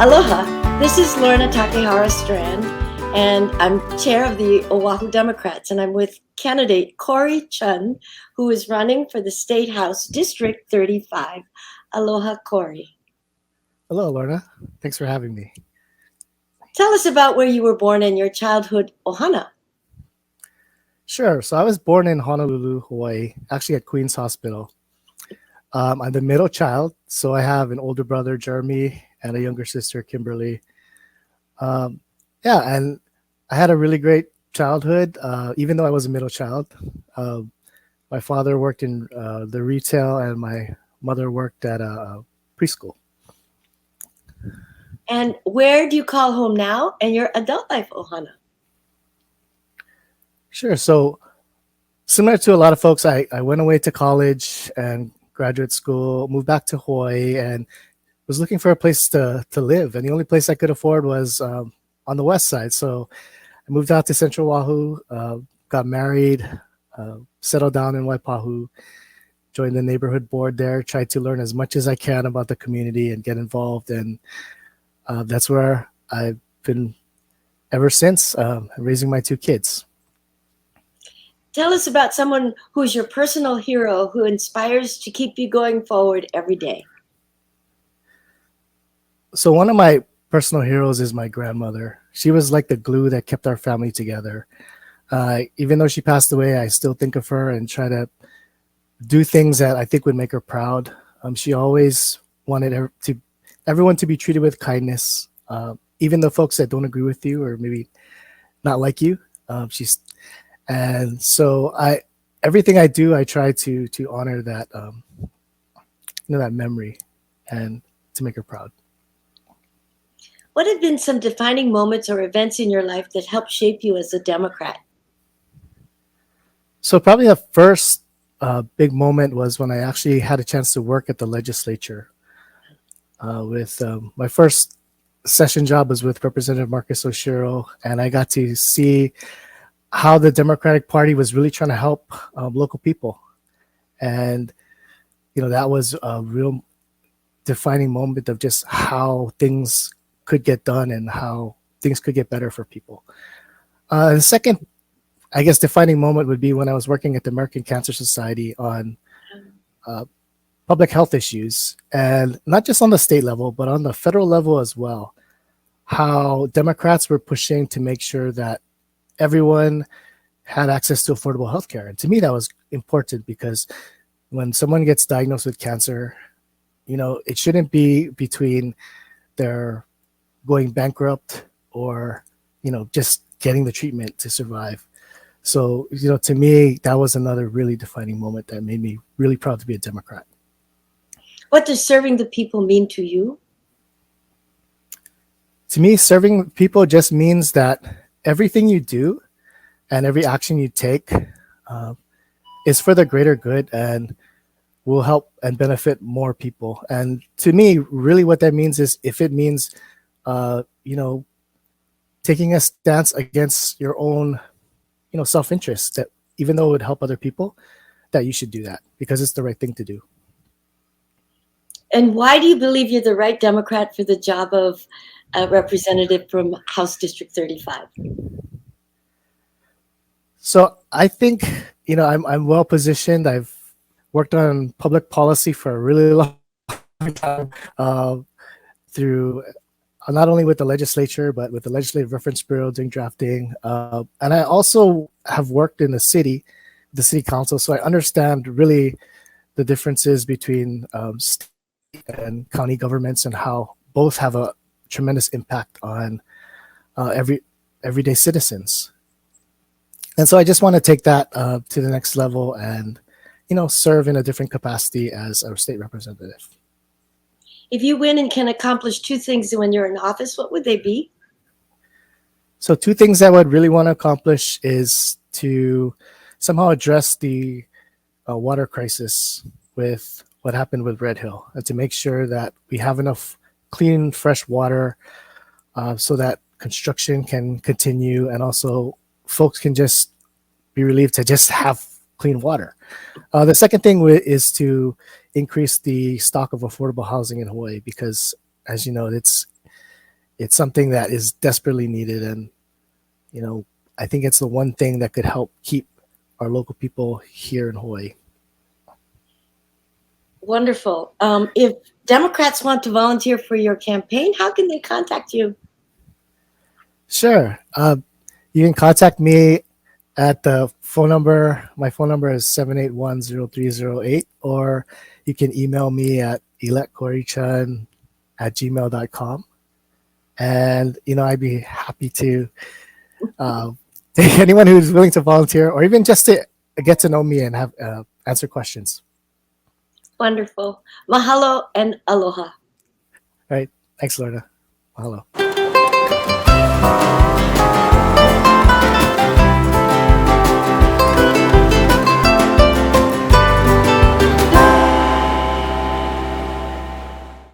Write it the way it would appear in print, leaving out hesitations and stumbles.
Aloha, this is Lorna Takehara Strand, and I'm chair of the Oahu Democrats, and I'm with candidate Cory Chun, who is running for the State House District 35. Aloha, Cory. Hello, Lorna. Thanks for having me. Tell us about where you were born and your childhood ohana. Sure. So I was born in Honolulu, Hawaii, actually at Queen's Hospital. I'm the middle child, so I have an older brother, Jeremy, and a younger sister, Kimberly. And I had a really great childhood, even though I was a middle child. My father worked in the retail, and my mother worked at a preschool. And where do you call home now and your adult life ohana? Sure. So similar to a lot of folks, I went away to college and graduate school, moved back to Hawaii, and was looking for a place to live. And the only place I could afford was on the west side. So I moved out to Central Oahu, got married, settled down in Waipahu, joined the neighborhood board there, tried to learn as much as I can about the community and get involved. And that's where I've been ever since, raising my two kids. Tell us about someone who's your personal hero who inspires to keep you going forward every day. So one of my personal heroes is my grandmother. She was like the glue that kept our family together. Even though she passed away, I still think of her and try to do things that I think would make her proud. She always wanted everyone to be treated with kindness, even the folks that don't agree with you or maybe not like you. And so everything I do, I try to honor that, that memory and to make her proud. What have been some defining moments or events in your life that helped shape you as a Democrat? So probably the first big moment was when I actually had a chance to work at the legislature. With my first session job was with Representative Marcus Oshiro, and I got to see how the Democratic Party was really trying to help local people. And, that was a real defining moment of just how things could get done and how things could get better for people. The second, I guess, defining moment would be when I was working at the American Cancer Society on public health issues, and not just on the state level, but on the federal level as well. How Democrats were pushing to make sure that everyone had access to affordable healthcare. And to me, that was important because when someone gets diagnosed with cancer, it shouldn't be between their going bankrupt or, just getting the treatment to survive. So, to me, that was another really defining moment that made me really proud to be a Democrat. What does serving the people mean to you? To me, serving people just means that everything you do and every action you take is for the greater good and will help and benefit more people. And to me, really what that means is if it means, taking a stance against your own, self-interest, that even though it would help other people, that you should do that because it's the right thing to do. And why do you believe you're the right Democrat for the job of a representative from House District 35? So I think, I'm well positioned. I've worked on public policy for a really long time, through not only with the legislature, but with the Legislative Reference Bureau doing drafting. And I also have worked in the city council. So I understand really the differences between state and county governments and how both have a tremendous impact on everyday citizens. And so I just want to take that to the next level and, serve in a different capacity as a state representative. If you win and can accomplish two things when you're in office, what would they be? So two things I would really want to accomplish is to somehow address the water crisis with what happened with Red Hill, and to make sure that we have enough clean, fresh water so that construction can continue and also folks can just be relieved to just have clean water. The second thing is to increase the stock of affordable housing in Hawaii because, as you know, it's something that is desperately needed. And, I think it's the one thing that could help keep our local people here in Hawaii. Wonderful. If Democrats want to volunteer for your campaign, how can they contact you? Sure. You can contact me at the phone number. My phone number is 781-0308, or you can email me at electcorychun@gmail.com. And, I'd be happy to take anyone who's willing to volunteer, or even just to get to know me and have answer questions. Wonderful. Mahalo and aloha. All right. Thanks, Lorna. Mahalo.